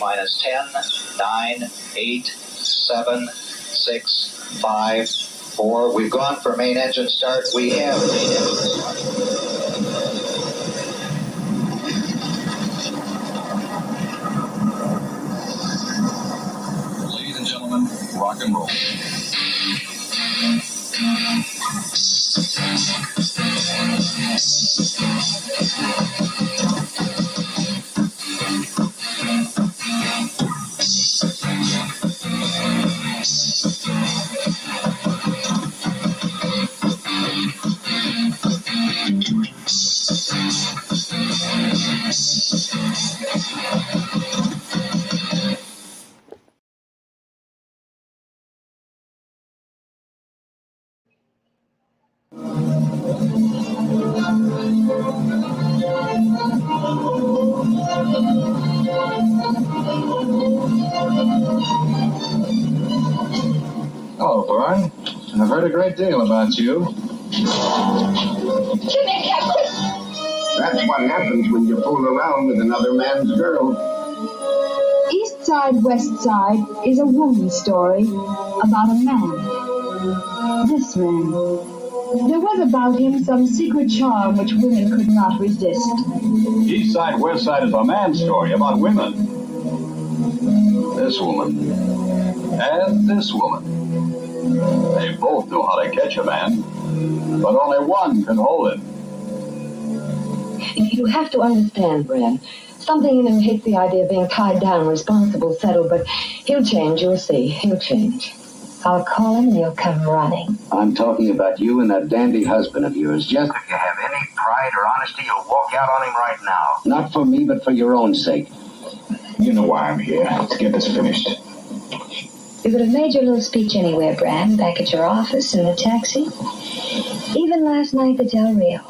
minus 10, 9, 8, 7, 6, 5, 4. We've gone for main engine start. We have main engine start. Ladies and gentlemen, rock and roll. Hello, Thorne. I've heard a great deal about you. That's what happens when you fool around with another man's girl. East Side, West Side is a woman's story about a man. This man. There was about him some secret charm which women could not resist. East Side, West Side is a man's story about women. This woman and this woman. They both know how to catch a man, but only one can hold him. You have to understand, Bren. Something in him hates the idea of being tied down, responsible, settled, but he'll change, you'll see. He'll change. I'll call him and he'll come running. I'm talking about you and that dandy husband of yours. Just If you have any pride or honesty, you'll walk out on him right now. not for me, but for your own sake. You know why I'm here. Let's get this finished. You could have made your little speech anywhere, Bran, back at your office, in the taxi. Even last night at Del Rio.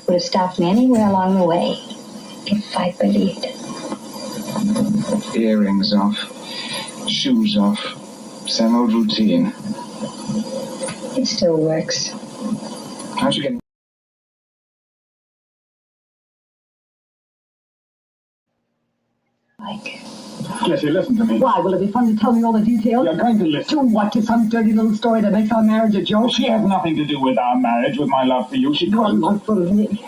Would have stopped me anywhere along the way, if I believed. Earrings off, shoes off, same old routine. It still works. How'd you get... Like... Jesse, listen to me. Why? Will it be fun to tell me all the details? You're going to listen. To what? To some dirty little story that makes our marriage a joke? She has nothing to do with our marriage, with my love for you. She Your couldn't. love for me.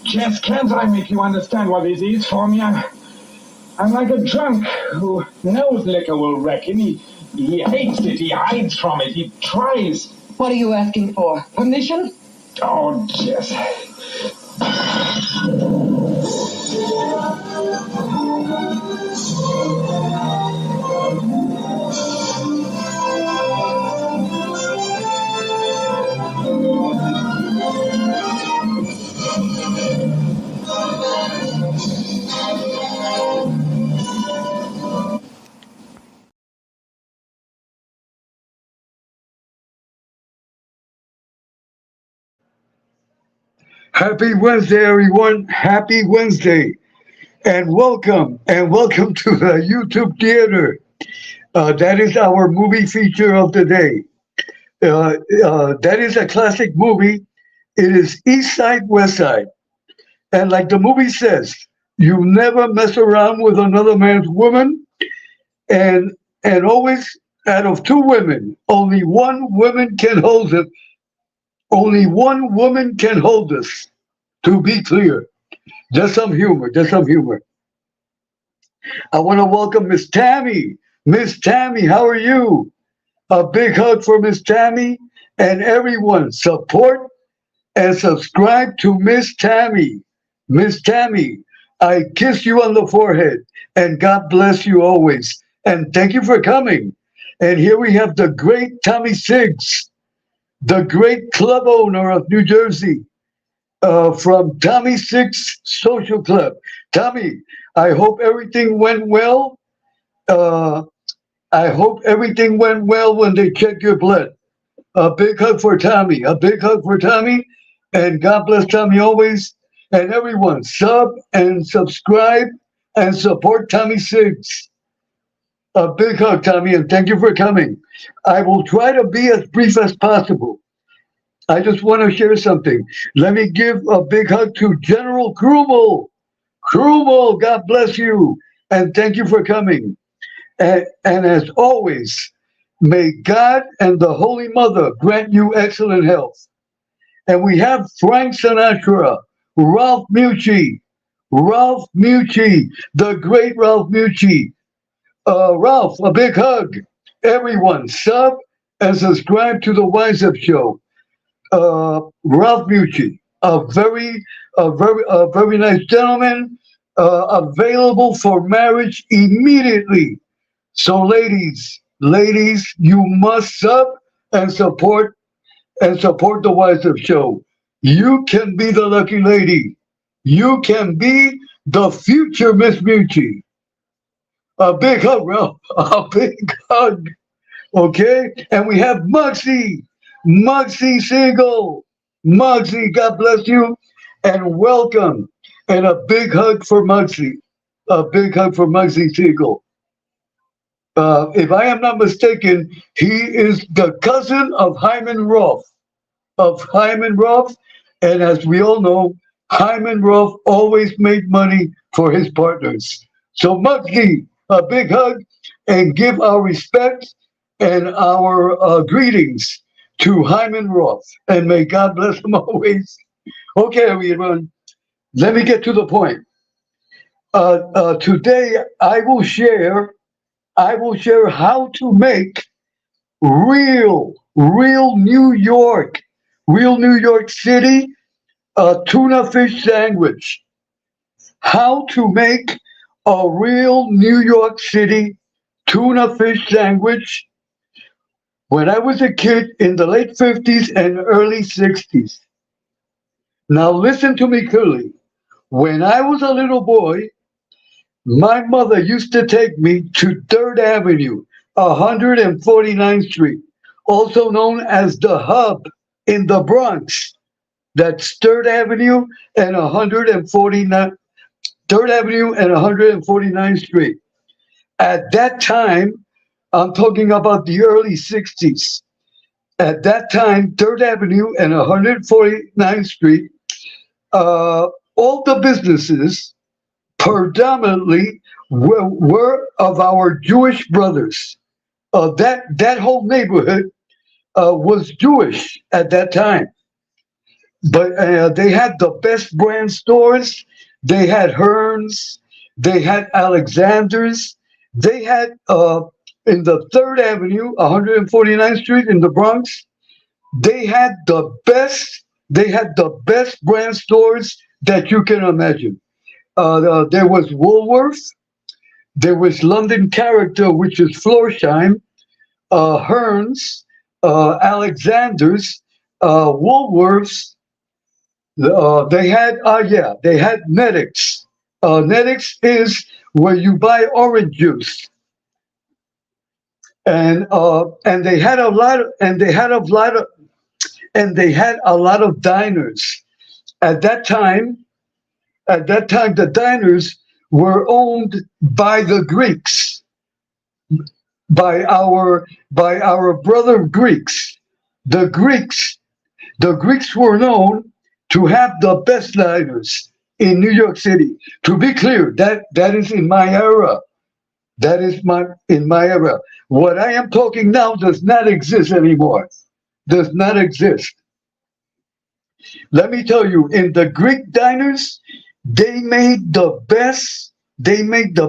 Jess, can't I make you understand what this is for me? I'm like a drunk who knows liquor will wreck him. He hates it. He hides from it. He tries. What are you asking for? Permission? Oh, Jess. Happy Wednesday, everyone. Happy Wednesday. And welcome to the YouTube Theater. That is our movie feature of the day. That is a classic movie. It is East Side, West Side. And like the movie says, you never mess around with another man's woman. And always, out of two women, only one woman can hold it. Only one woman can hold us, to be clear. Just some humor. I want to welcome Miss Tammy. Miss Tammy, how are you? A big hug for Miss Tammy and everyone. Support and subscribe to Miss Tammy. Miss Tammy, I kiss you on the forehead and God bless you always. And thank you for coming. And here we have the great Tommy Siggs, the great club owner of New Jersey, from Tommy Siggs Social Club. Tommy, I hope everything went well. I hope everything went well when they checked your blood. A big hug for Tommy. And God bless Tommy always. And everyone, sub and subscribe and support Tommy Siggs. A big hug, Tommy, and thank you for coming. I will try to be as brief as possible. I just want to share something. Let me give a big hug to General Krumel. Krumel, God bless you. and thank you for coming. And as always, may God and the Holy Mother grant you excellent health. And we have Frank Sinatra, Ralph Mucci, the great Ralph Mucci. Ralph, a big hug. Everyone, sub and subscribe to the Wise Up Show. Ralph Mucci, a very nice gentleman, available for marriage immediately. So, ladies, you must sub and support the Wise Up Show. You can be the lucky lady. You can be the future Miss Mucci. A big hug, Ralph. A big hug. Okay? And we have Muggsy Siegel. Muggsy, God bless you and welcome. And a big hug for Muggsy. A big hug for Muggsy Siegel. If I am not mistaken, he is the cousin of Hyman Roth. And as we all know, Hyman Roth always made money for his partners. So Muggsy, a big hug and give our respect and our greetings to Hyman Roth. And may God bless him always. Okay, everyone, let me get to the point. Today, I will share how to make real New York City tuna fish sandwich. How to make a real New York City tuna fish sandwich when I was a kid in the late 50s and early 60s. Now listen to me clearly. When I was a little boy, my mother used to take me to 3rd Avenue, 149th Street, also known as the Hub in the Bronx. That's 3rd Avenue and 149th Street. At that time, I'm talking about the early 60s. At that time, 3rd Avenue and 149th Street, all the businesses predominantly were of our Jewish brothers. That whole neighborhood was Jewish at that time. But they had the best brand stores. They had Hearns. They had Alexander's. They had in the 3rd Avenue, 149th Street in the Bronx. They had the best. They had the best brand stores that you can imagine. There was Woolworth. There was London Character, which is Florsheim. Hearns, Alexander's, Woolworths. They had Netics. Netics is where you buy orange juice, and they had a lot of diners. At that time, the diners were owned by the Greeks, by our brother Greeks. The Greeks were known to have the best diners in New York City. To be clear, that is in my era. That is in my era. What I am talking now does not exist anymore. Does not exist. Let me tell you, in the Greek diners, they made the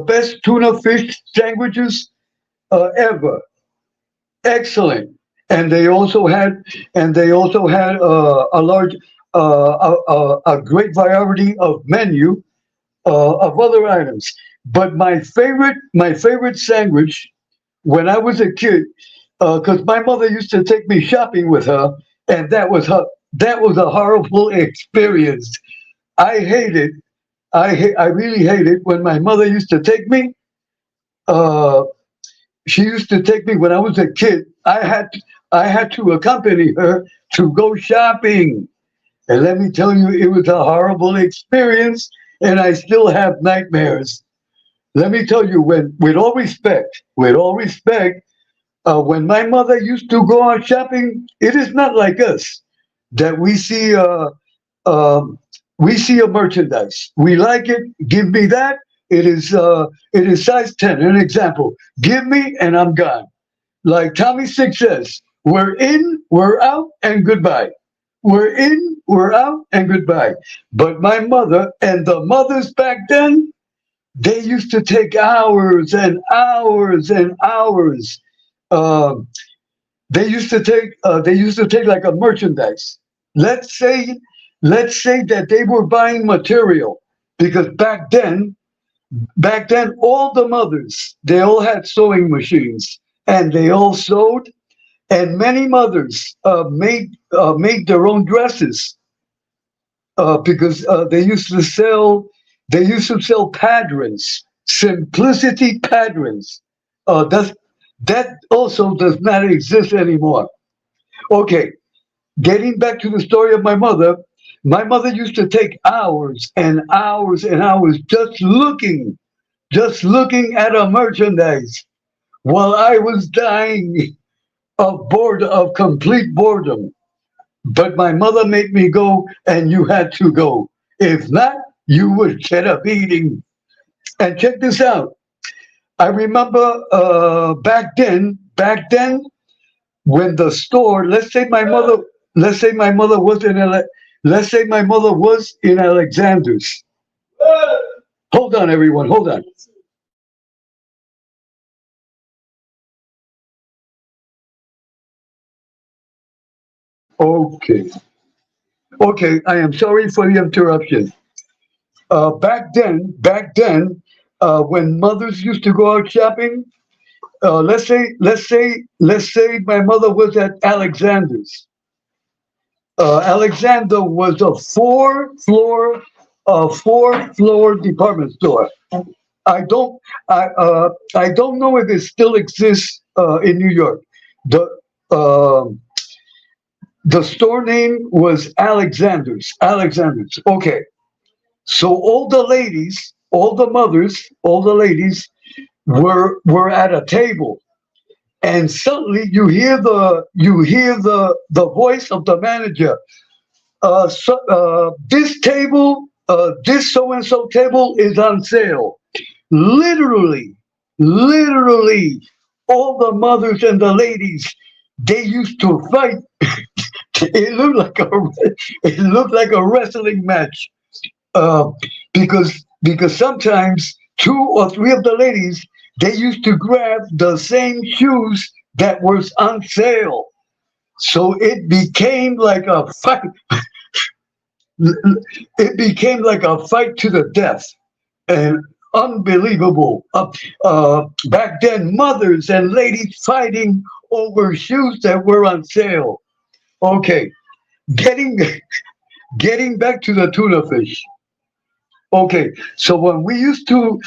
best tuna fish sandwiches ever. Excellent. And they also had a large a great variety of menu of other items. But my favorite sandwich when I was a kid, because my mother used to take me shopping with her, and that was a horrible experience. I really hated when my mother used to take me. She used to take me when I was a kid. I had to accompany her to go shopping. And let me tell you, it was a horrible experience, and I still have nightmares. Let me tell you, with all respect, when my mother used to go out shopping, it is not like us that we see a merchandise. We like it, give me that, it is size 10. An example: give me and I'm gone. Like Tommy Six says, we're in, we're out, and goodbye. We're in, we're out, and goodbye. But my mother and the mothers back then, they used to take hours and hours and hours. Um, they used to take like a merchandise. Let's say, let's say that they were buying material because back then, all the mothers, they all had sewing machines and they all sewed. And many mothers made their own dresses because they used to sell patterns, simplicity patterns. That also does not exist anymore. Okay, getting back to the story of my mother. My mother used to take hours and hours and hours just looking at a merchandise while I was dying of complete boredom. But my mother made me go, and you had to go. If not, you would get a beating. And check this out. I remember back then, when the store, let's say my mother was in Alexander's. Hold on, everyone. Hold on. Okay. Okay. I am sorry for the interruption. Back then, when mothers used to go out shopping, let's say my mother was at Alexander's. Alexander was a four floor department store. I don't know if it still exists in New York. The uh, the store name was Alexander's. Alexander's. Okay. So all the ladies, all the mothers, all the ladies were at a table, and suddenly you hear the voice of the manager. This so and so table is on sale. Literally, literally, all the mothers and the ladies, they used to fight. It looked like a wrestling match, uh, because sometimes two or three of the ladies, they used to grab the same shoes that was on sale. So it became like a fight. It became like a fight to the death, and unbelievable. Back then, mothers and ladies fighting over shoes that were on sale. Okay, getting getting back to the tuna fish. Okay, so when we used to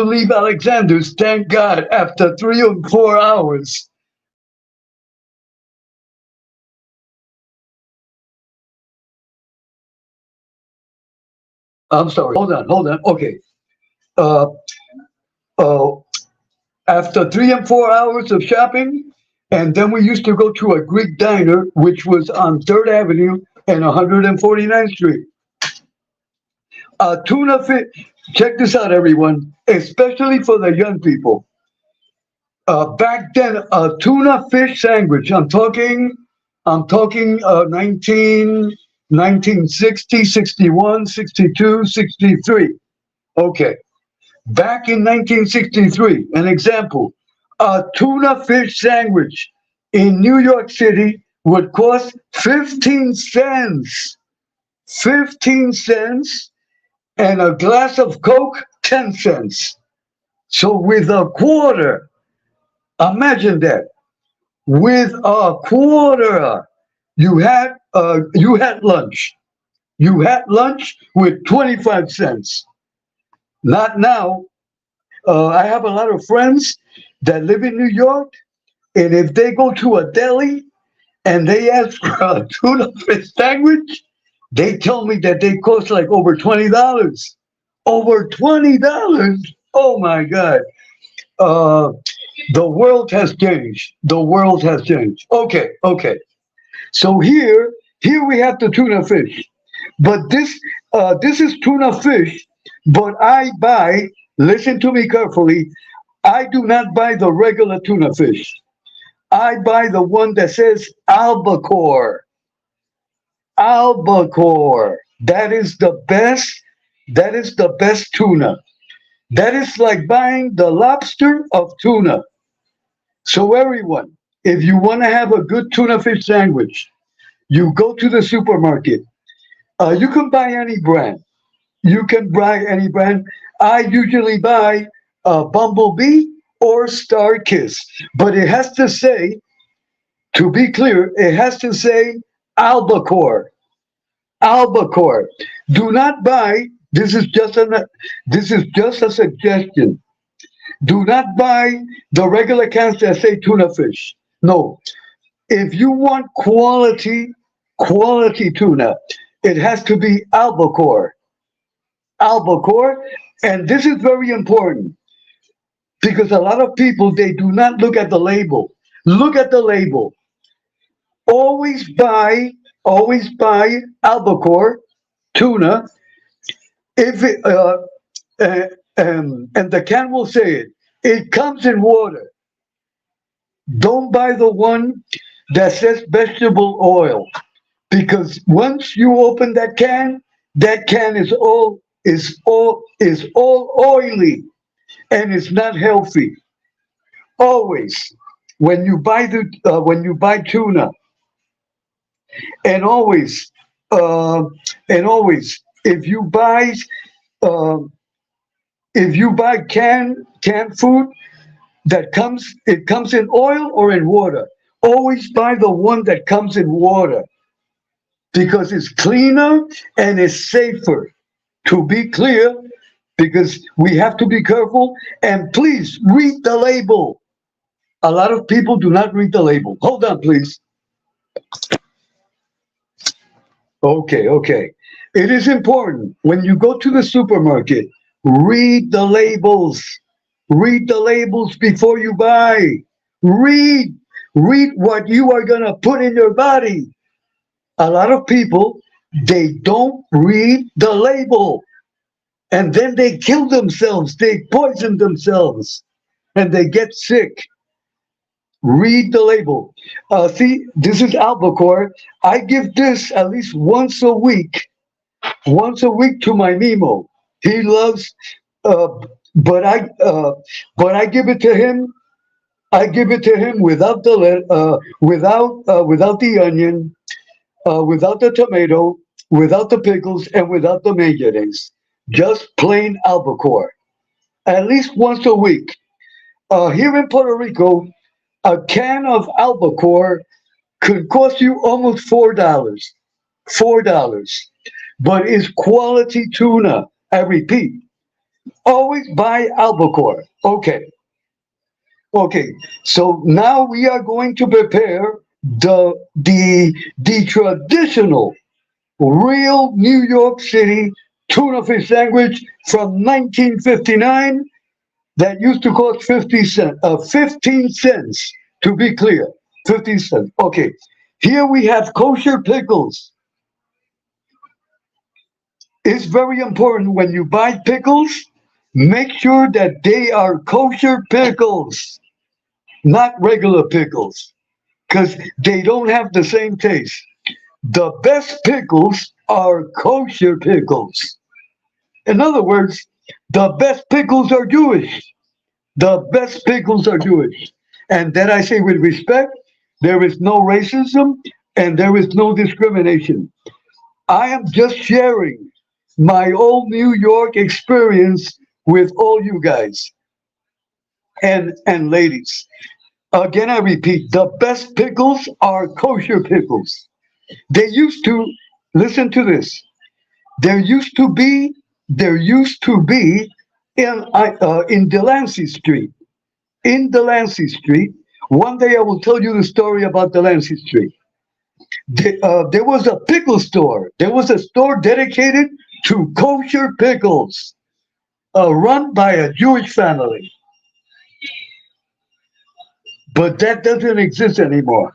leave Alexander's, thank God, after 3 or 4 hours. I'm sorry. Hold on. Okay. Uh, uh, After 3 and 4 hours of shopping, and then we used to go to a Greek diner, which was on Third Avenue and 149th Street. Tuna fish. Check this out, everyone, especially for the young people. Back then, a tuna fish sandwich. I'm talking 1960, 61, 62, 63. Okay. Back in 1963, an example, a tuna fish sandwich in New York City would cost 15 cents. 15 cents, and a glass of Coke, 10 cents. So with a quarter, imagine that. With a quarter, you had lunch. You had lunch with 25 cents. Not now. I have a lot of friends that live in New York, and if they go to a deli and they ask for a tuna fish sandwich, they tell me that they cost like over $20. Over $20. Oh my God. Uh, the world has changed. The world has changed. Okay, okay. So here we have the tuna fish, but this is tuna fish But I buy, listen to me carefully, I do not buy the regular tuna fish. I buy the one that says albacore. Albacore. That is the best. That is the best tuna. That is like buying the lobster of tuna. So everyone, if you want to have a good tuna fish sandwich, you go to the supermarket. You can buy any brand. You can buy any brand. I usually buy Bumblebee or Star Kiss, but it has to say, to be clear, it has to say albacore. Albacore. Do not buy. This is just a suggestion. Do not buy the regular cans that say tuna fish. No. If you want quality tuna, it has to be albacore. Albacore. And this is very important because a lot of people they do not look at the label. Look at the label. Always buy, always buy albacore tuna. If it, and the can will say it. It comes in water. Don't buy the one that says vegetable oil because once you open that can is all oily and it's not healthy. Always, when you buy tuna, and always, uh, and always, uh, if you buy canned food that comes in oil or in water, always buy the one that comes in water because it's cleaner and it's safer. To be clear, because we have to be careful and please read the label. A lot of people do not read the label. Hold on, please. Okay, okay. It is important when you go to the supermarket, read the labels. Read the labels before you buy. Read. Read what you are going to put in your body. A lot of people, they don't read the label. And then they kill themselves. They poison themselves. And they get sick. Read the label. See, this is albacore. I give this at least once a week to my Nemo. He loves, uh, but I, uh, but I give it to him. I give it to him without without the onion, without the tomato, without the pickles, and without the mayonnaise. Just plain albacore. At least once a week. Here in Puerto Rico, a can of albacore could cost you almost $4. $4. But it's quality tuna. I repeat, always buy albacore. Okay. Okay. So now we are going to prepare the traditional real New York City tuna fish sandwich from 1959 that used to cost 15 cents, to be clear. 15 cents. Okay. Here we have kosher pickles. It's very important when you buy pickles, make sure that they are kosher pickles, not regular pickles, because they don't have the same taste. The best pickles are kosher pickles. In other words, the best pickles are Jewish. The best pickles are Jewish. And that I say with respect, there is no racism and there is no discrimination. I am just sharing my old New York experience with all you guys and ladies. Again, I repeat, the best pickles are kosher pickles. They used to, listen to this. There used to be, there used to be in Delancey Street. In Delancey Street, one day I will tell you the story about Delancey Street. There was a pickle store. There was a store dedicated to kosher pickles, run by a Jewish family. But that doesn't exist anymore.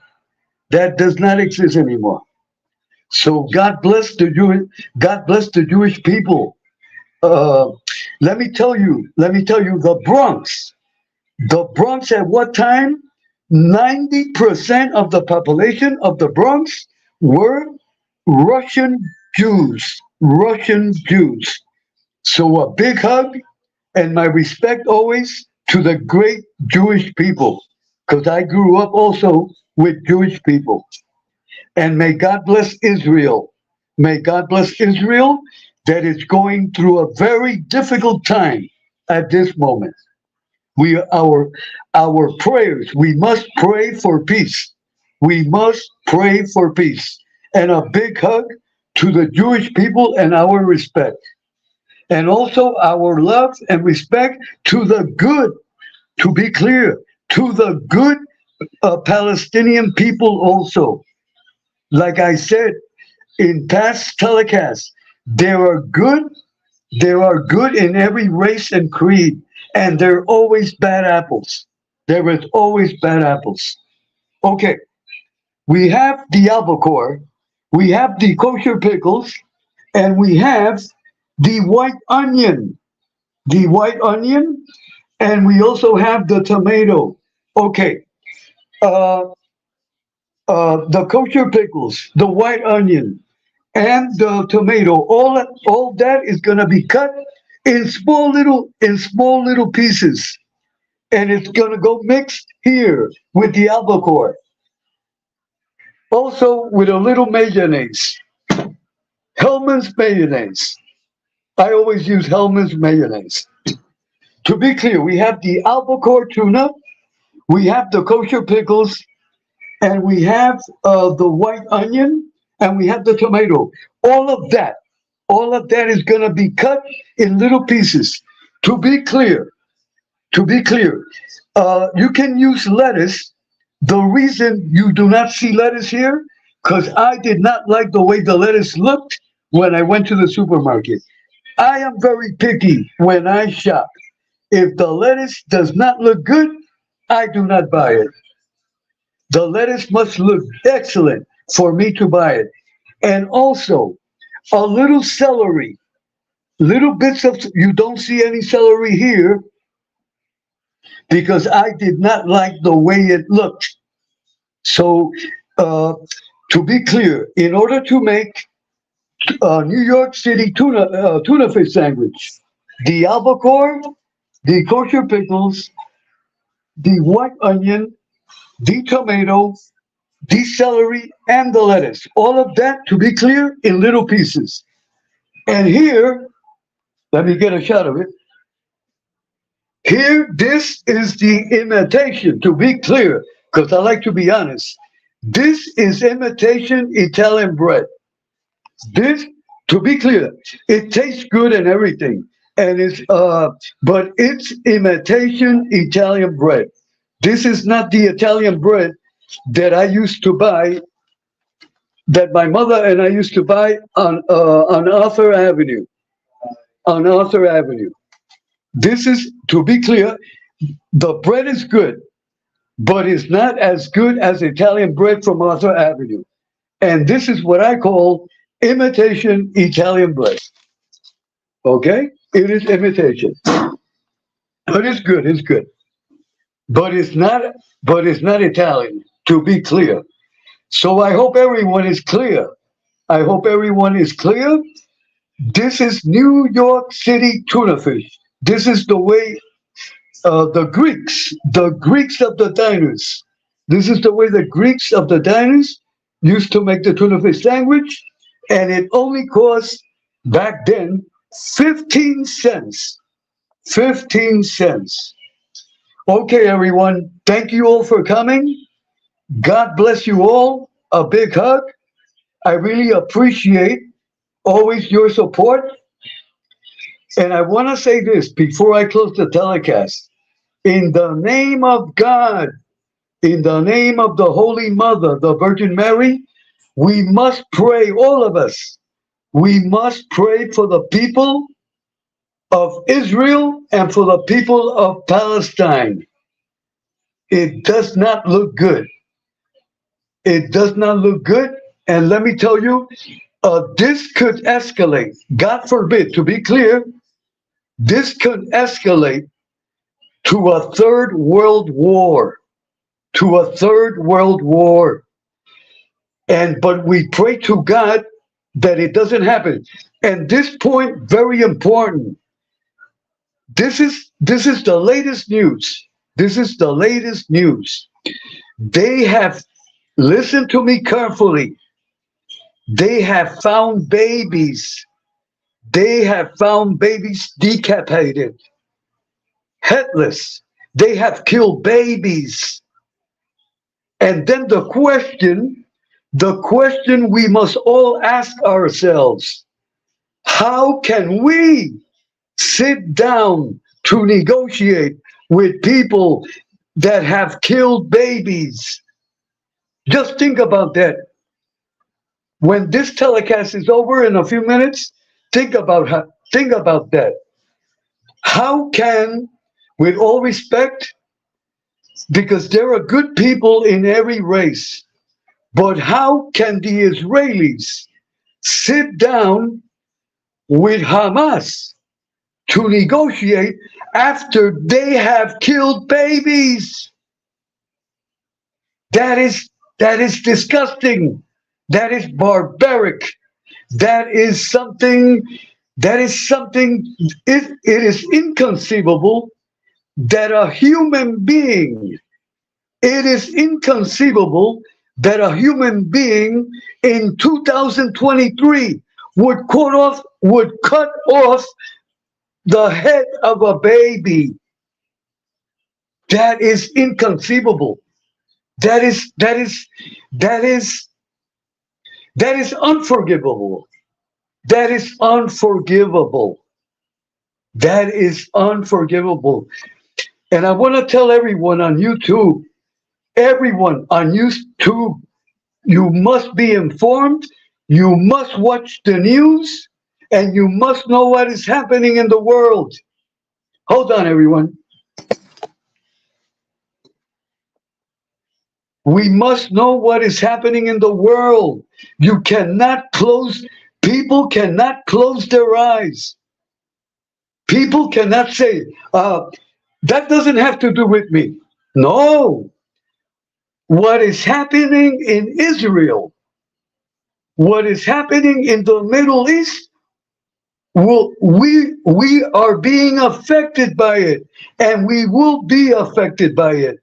That does not exist anymore. So God bless the Jewish people. uh, let me tell you, the Bronx at what time? 90% of the population of the Bronx were Russian Jews. Russian Jews. So a big hug and my respect always to the great Jewish people, because I grew up also with Jewish people. And may God bless Israel. May God bless Israel that is going through a very difficult time at this moment. Our prayers, we must pray for peace. We must pray for peace. And a big hug to the Jewish people and our respect. And also our love and respect to the good, to be clear, to the good Palestinian people also. Like I said in past telecasts, there are good, there are good in every race and creed, and there are always bad apples. There is always bad apples. Okay, we have the albacore, we have the kosher pickles, and we have the white onion. The white onion, and we also have the tomato. Okay, uh, the kosher pickles, the white onion, and the tomato. All that is going to be cut in small little pieces, and it's going to go mixed here with the albacore. Also with a little mayonnaise, Hellman's mayonnaise. I always use Hellman's mayonnaise. To be clear, we have the albacore tuna, we have the kosher pickles, and we have the white onion, and we have the tomato. All of that, all of that is going to be cut in little pieces. To be clear, you can use lettuce. The reason you do not see lettuce here, because I did not like the way the lettuce looked when I went to the supermarket. I am very picky when I shop. If the lettuce does not look good, I do not buy it. The lettuce must look excellent for me to buy it. And also, a little celery, little bits of, you don't see any celery here because I did not like the way it looked. So, to be clear, in order to make a New York City tuna fish sandwich, the albacore, the kosher pickles, the white onion, the tomato, the celery, and the lettuce. All of that, to be clear, in little pieces. And here, let me get a shot of it. Here, this is the imitation, to be clear, because I like to be honest. This is imitation Italian bread. This, to be clear, it tastes good and everything, and but it's imitation Italian bread. This is not the Italian bread that I used to buy, that my mother and I used to buy on Arthur Avenue. On Arthur Avenue. This is, to be clear, the bread is good, but it's not as good as Italian bread from Arthur Avenue. And this is what I call imitation Italian bread. Okay? It is imitation. But it's good, it's good. But it's not Italian, to be clear. So I hope everyone is clear. I hope everyone is clear. This is New York City tuna fish. This is the way the Greeks of the diners, this is the way the Greeks of the diners used to make the tuna fish sandwich, and it only cost back then 15 cents. 15 cents. Okay, everyone, thank you all for coming. God bless you all. A big hug. I really appreciate always your support. And I want to say this before I close the telecast. In the name of God, in the name of the Holy Mother, the Virgin Mary, we must pray, all of us. We must pray for the people of Israel and for the people of Palestine. It does not look good. It does not look good. And let me tell you, this could escalate. God forbid, to be clear, This could escalate to a third world war, to a third world war. But we pray to God that it doesn't happen. And this point, very important. This is the latest news. This is the latest news. They have, listened to me carefully. They have found babies. They have found babies decapitated, headless. They have killed babies. And then the question we must all ask ourselves, how can we sit down to negotiate with people that have killed babies? Just think about that. When this telecast is over in a few minutes, think about that. How can, with all respect, because there are good people in every race, but how can the Israelis sit down with Hamas to negotiate after they have killed babies? That is disgusting. That is barbaric. That is something, it is inconceivable that a human being, it is inconceivable that a human being in 2023 would cut off the head of a baby. That is inconceivable. That is unforgivable. That is unforgivable. That is unforgivable. And I want to tell everyone on YouTube, you must be informed, you must watch the news, and you must know what is happening in the world. Hold on, everyone. We must know what is happening in the world. People cannot close their eyes. People cannot say, that doesn't have to do with me. No. What is happening in Israel, what is happening in the Middle East, we are being affected by it, and we will be affected by it.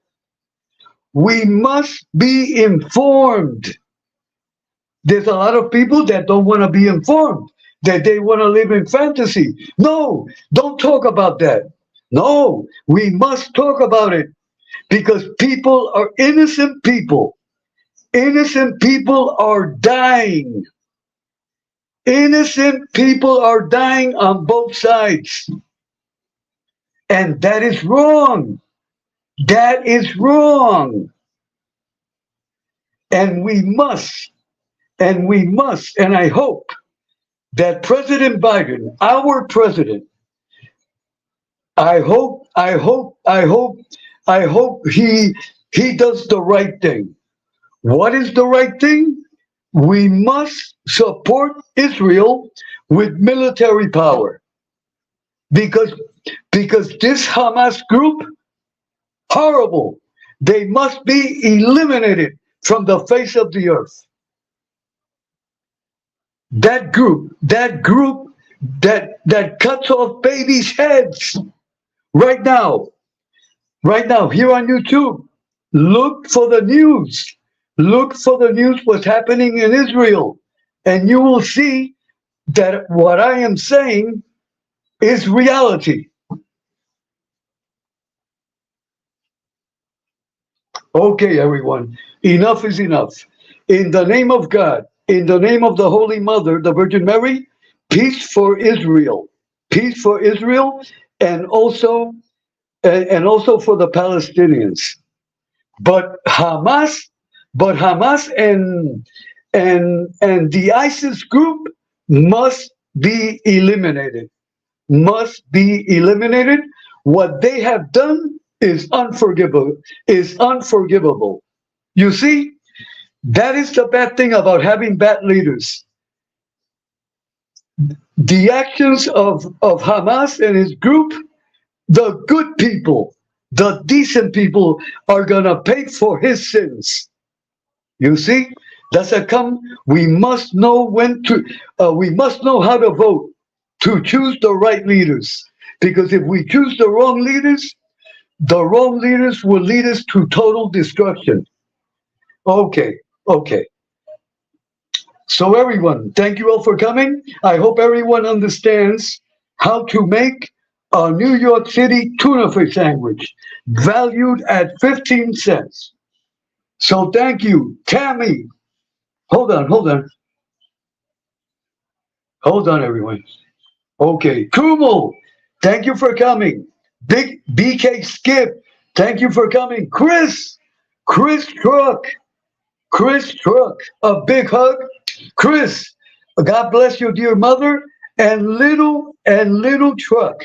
We must be informed. There's a lot of people that don't want to be informed, that they want to live in fantasy. No, don't talk about that. No, we must talk about it, because people are innocent people. Innocent people are dying. Innocent people are dying on both sides. And that is wrong. That is wrong. And we must, and I hope that President Biden, our president, I hope he does the right thing. What is the right thing? We must support Israel with military power. Because this Hamas group, horrible. They must be eliminated from the face of the earth. That group that cuts off babies' heads right now here on YouTube. Look for the news. Look for the news what's happening in Israel, and you will see that what I am saying is reality. Okay, everyone, enough is enough. In the name of God, in the name of the Holy Mother, the Virgin Mary, peace for Israel. Peace for Israel, and also for the Palestinians. But Hamas and the ISIS group must be eliminated. Must be eliminated. What they have done is unforgivable. You see, that is the bad thing about having bad leaders. the actions of Hamas and his group, the good people, the decent people are going to pay for his sins. You see? That's a come. We must know we must know how to vote to choose the right leaders. Because if we choose the wrong leaders will lead us to total destruction. Okay, okay. So everyone, thank you all for coming. I hope everyone understands how to make a New York City tuna fish sandwich valued at 15 cents. So thank you. Tammy, hold on. Hold on, everyone. Okay. Kumo, thank you for coming. Big BK Skip, thank you for coming. Chris Truck, a big hug. Chris, God bless your dear mother, and little Truck.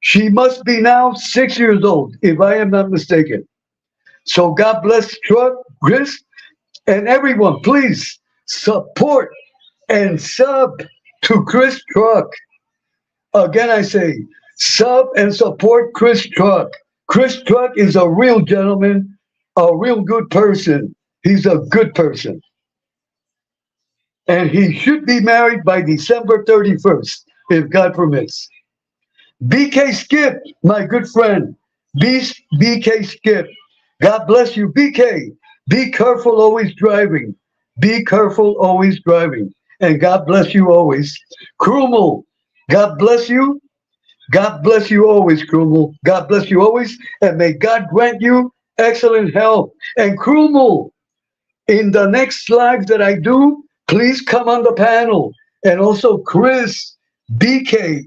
She must be now 6 years old, if I am not mistaken. So God bless Truck, Chris, and everyone. Please support and sub to Chris Truck. Again, I say, sub and support Chris Truck. Chris Truck is a real gentleman, a real good person. He's a good person. And he should be married by December 31st, if God permits. BK Skip, my good friend. BK Skip. God bless you, BK. Be careful always driving. Be careful always driving. And God bless you always. Krumel, God bless you. God bless you always, Krumel. God bless you always. And may God grant you excellent health. And Krumel, in the next live that I do, please come on the panel. And also Chris, BK,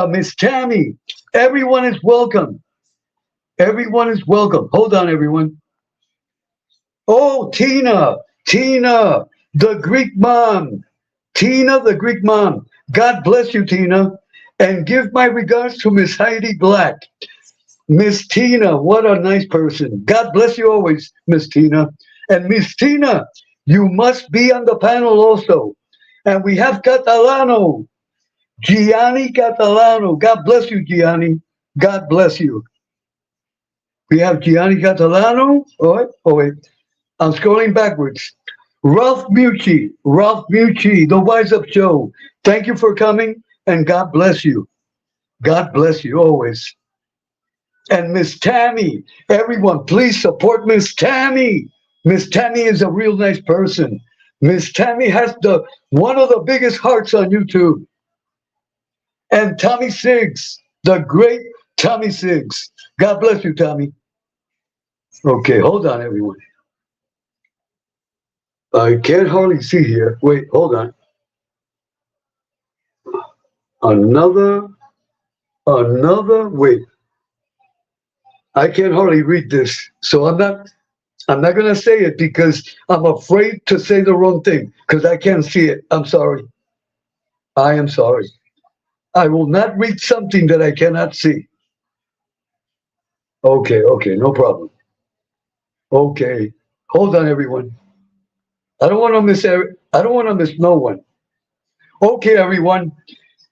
Miss Tammy. Everyone is welcome. Everyone is welcome. Hold on, everyone. Oh, Tina, the Greek mom. Tina, the Greek mom. God bless you, Tina. And give my regards to Miss Heidi Black. Miss Tina, what a nice person. God bless you always, Miss Tina. And Miss Tina, you must be on the panel also. And we have Catalano, Gianni Catalano. God bless you, Gianni. God bless you. We have Gianni Catalano. Oh, wait. I'm scrolling backwards. Ralph Mucci, the Wise Up Show. Thank you for coming, and God bless you. God bless you always. And Miss Tammy, everyone, please support Miss Tammy. Miss Tammy is a real nice person. Miss Tammy has one of the biggest hearts on YouTube. And Tommy Siggs, the great Tommy Siggs. God bless you, Tommy. Okay, hold on, everyone. I can't hardly see here. Wait, hold on. Another, wait. I can't hardly read this. So I'm not going to say it because I'm afraid to say the wrong thing because I can't see it. I'm sorry. I am sorry. I will not read something that I cannot see. Okay, no problem. Okay. Hold on, everyone. I don't want to miss no one. Okay, everyone.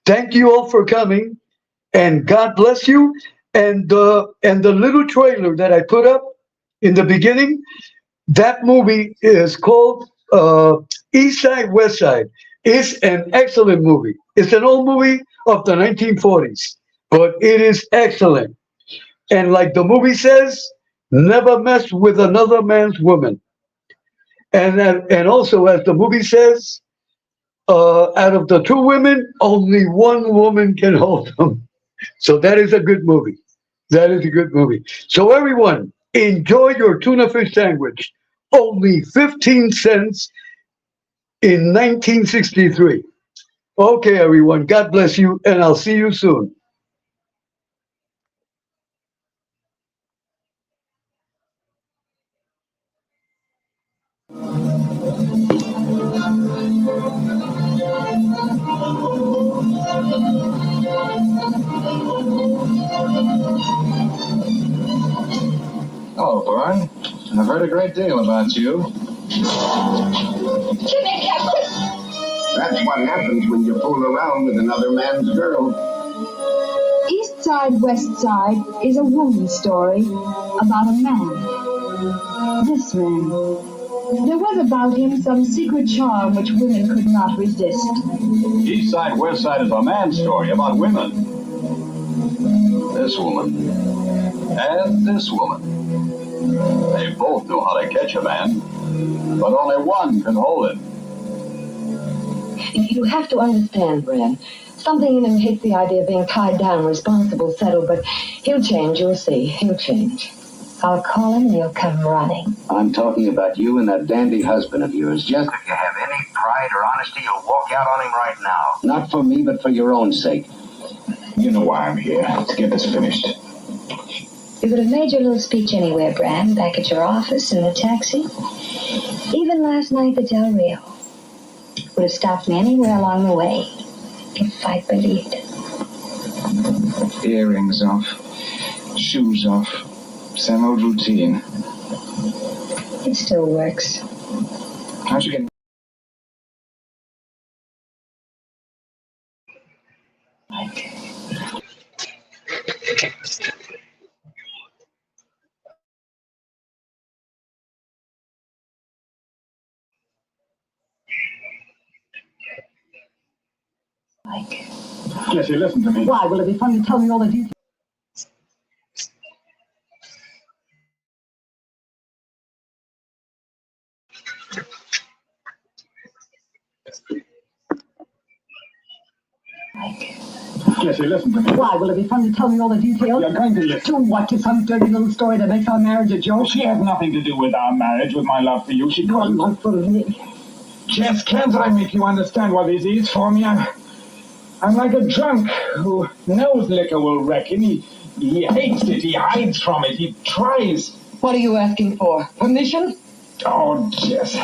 Thank you all for coming, and God bless you. And the little trailer that I put up in the beginning, that movie is called East Side, West Side. It's an excellent movie. It's an old movie of the 1940s, but it is excellent. And like the movie says, never mess with another man's woman. And also, as the movie says, out of the two women, only one woman can hold them. So that is a good movie. That is a good movie. So everyone, enjoy your tuna fish sandwich. Only 15 cents in 1963. Okay, everyone. God bless you, and I'll see you soon. Hello, Vern. I've heard a great deal about you. Jimmy, That's what happens when you fool around with another man's girl. East Side, West Side is a woman's story about a man. This man. There was about him some secret charm which women could not resist. East Side, West Side is a man's story about women. This woman and this woman. They both know how to catch a man, but only one can hold him. You have to understand, Bran. Something in him hates the idea of being tied down, responsible, settled, but he'll change, you'll see. He'll change. I'll call him and he'll come running. I'm talking about you and that dandy husband of yours. Just if you have any pride or honesty, you'll walk out on him right now. Not for me, but for your own sake. You know why I'm here. Let's get this finished. You could have made your little speech anywhere, Bran, back at your office, in the taxi. Even last night at Del Rio. Would have stopped me anywhere along the way, if I believed. Earrings off, shoes off, same old routine. It still works. How'd you get... Jesse, listen to me. Why? Will it be fun to tell me all the details? Jesse, listen to me. Why? Will it be fun to tell me all the details? You're going to listen. To what? To some dirty little story that makes our marriage a joke? She has nothing to do with our marriage, with my love for you. She Your couldn't. love for me. Jess, can't I make you understand what this is for me? I'm like a drunk who knows liquor will wreck him. He hates it. He hides from it. He tries. What are you asking for? Permission? Oh, Jess.